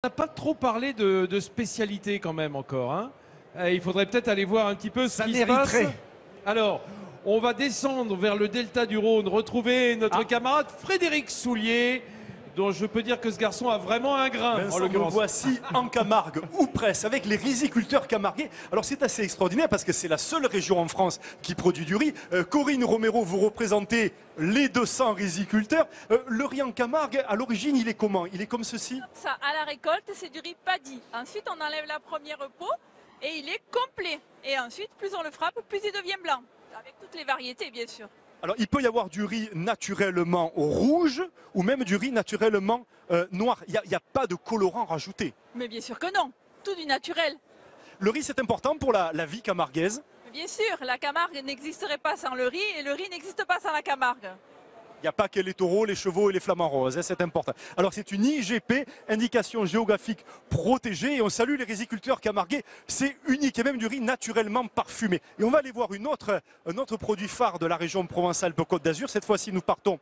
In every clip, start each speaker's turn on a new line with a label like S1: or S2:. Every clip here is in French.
S1: On n'a pas trop parlé de spécialité quand même encore. Hein. Il faudrait peut-être aller voir un petit peu ce qui se passe. Alors, on va descendre vers le delta du Rhône, retrouver notre camarade Frédéric Soulier, dont je peux dire que ce garçon a vraiment un grain.
S2: Vincent, nous voici en Camargue, ou presque, avec les riziculteurs camarguais. Alors c'est assez extraordinaire parce que c'est la seule région en France qui produit du riz. Corinne Romero, vous représentez les 200 riziculteurs. Le riz en Camargue, à l'origine, il est comment? Il est comme ceci?
S3: Ça, à la récolte, c'est du riz paddy. Ensuite, on enlève la première peau et il est complet. Et ensuite, plus on le frappe, plus il devient blanc. Avec toutes les variétés, bien sûr.
S2: Alors, il peut y avoir du riz naturellement rouge ou même du riz naturellement noir. Il n'y a pas de colorant rajouté.
S3: Mais bien sûr que non. Tout du naturel.
S2: Le riz, c'est important pour la vie camarguaise.
S3: Bien sûr, la Camargue n'existerait pas sans le riz et le riz n'existe pas sans la Camargue.
S2: Il n'y a pas que les taureaux, les chevaux et les flamants roses, hein, c'est important. Alors c'est une IGP, indication géographique protégée, et on salue les riziculteurs camarguais, c'est unique, et même du riz naturellement parfumé. Et on va aller voir un autre produit phare de la région Provence-Alpes-Côte d'Azur. Cette fois-ci, nous partons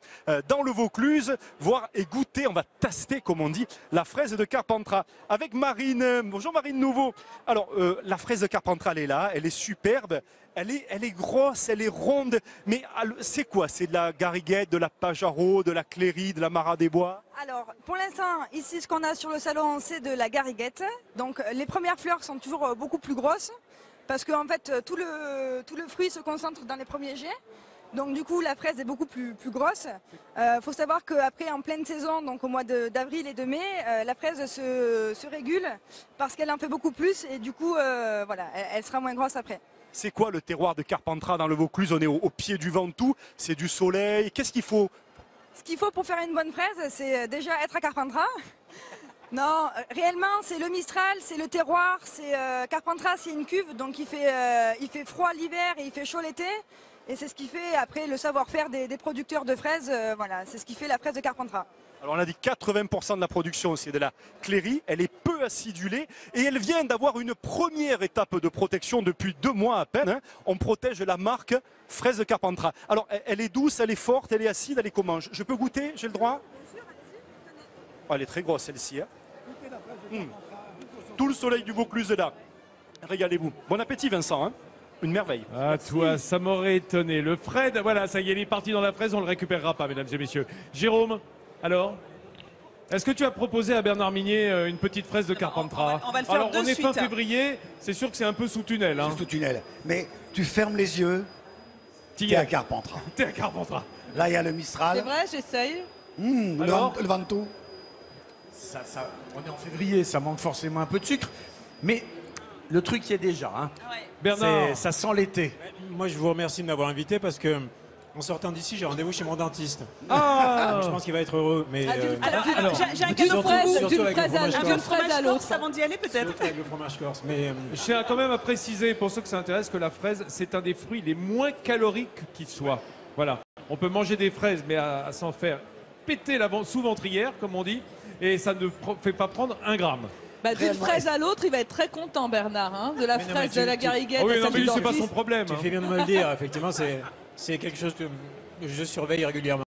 S2: dans le Vaucluse, voir et goûter, on va taster, comme on dit, la fraise de Carpentras. Avec Marine, bonjour Marine Nouveau. Alors, la fraise de Carpentras, elle est là, elle est superbe. Elle est grosse, elle est ronde, mais c'est quoi? C'est de la gariguette, de la pajaro, de la cléry, de la marat des bois?
S4: Alors, pour l'instant, ici, ce qu'on a sur le salon, c'est de la gariguette. Donc, les premières fleurs sont toujours beaucoup plus grosses, parce qu'en fait, tout le fruit se concentre dans les premiers jets. Donc, du coup, la fraise est beaucoup plus grosse. Faut savoir qu'après, en pleine saison, donc au mois d'avril et de mai, la fraise se régule, parce qu'elle en fait beaucoup plus, et du coup, voilà, elle sera moins grosse après.
S2: C'est quoi le terroir de Carpentras dans le Vaucluse? On est au pied du Ventoux, c'est du soleil. Qu'est-ce qu'il faut?
S4: Ce qu'il faut pour faire une bonne fraise, c'est déjà être à Carpentras. Non, réellement, c'est le Mistral, c'est le terroir. Carpentras, c'est une cuve, donc il fait froid l'hiver et il fait chaud l'été. Et c'est ce qui fait, après, le savoir-faire des producteurs de fraises. Voilà, c'est ce qui fait la fraise de Carpentras.
S2: Alors on a dit 80% de la production, c'est de la cléry, elle est peu acidulée et elle vient d'avoir une première étape de protection depuis 2 mois à peine. Hein. On protège la marque fraise de Carpentras. Alors elle est douce, elle est forte, elle est acide, elle est comment? Je peux goûter? J'ai le droit? Oh, elle est très grosse celle-ci. Hein. Tout le soleil du Vaucluse est là. Régalez-vous. Bon appétit Vincent. Hein. Une merveille.
S1: Ah, merci. Toi, ça m'aurait étonné. Le Fred, voilà, ça y est, il est parti dans la fraise, on ne le récupérera pas, mesdames et messieurs. Jérôme, alors, est-ce que tu as proposé à Bernard Minier une petite fraise de Carpentras?
S5: On va le faire
S1: alors,
S5: de
S1: on est
S5: suite.
S1: fin février, c'est sûr que c'est un peu sous tunnel. Hein.
S6: Sous tunnel. Mais tu fermes les yeux, t'es à Carpentras.
S1: T'es à Carpentras.
S6: Là, il y a le Mistral.
S5: C'est vrai, j'essaye.
S6: Le Ventoux.
S7: On est en février, ça manque forcément un peu de sucre. Mais le truc y est déjà. Hein.
S3: Ouais.
S1: Bernard,
S7: Ça sent l'été.
S8: Moi, je vous remercie de m'avoir invité parce que en sortant d'ici, j'ai rendez-vous chez mon dentiste.
S1: ah,
S8: Je pense qu'il va être heureux. Mais
S5: Alors, j'ai un cadeau d'une fraise à l'autre.
S8: avant d'y aller, peut-être. Avec le fromage corse. Mais
S1: je tiens quand même à préciser, pour ceux que ça intéresse, que la fraise, c'est un des fruits les moins caloriques qui soit. Voilà. On peut manger des fraises, mais à s'en faire péter la sous-ventrière, comme on dit, et ça ne fait pas prendre 1 gramme.
S5: D'une fraise à l'autre, il va être très content, Bernard, hein, de la fraise de la gariguette.
S1: Ah oui,
S5: à
S1: non,
S5: celle
S1: mais
S5: du
S1: lui, c'est pas
S5: dentiste.
S1: son problème.
S8: tu
S1: Hein.
S8: fais bien de me le dire. Effectivement, c'est quelque chose que je surveille régulièrement.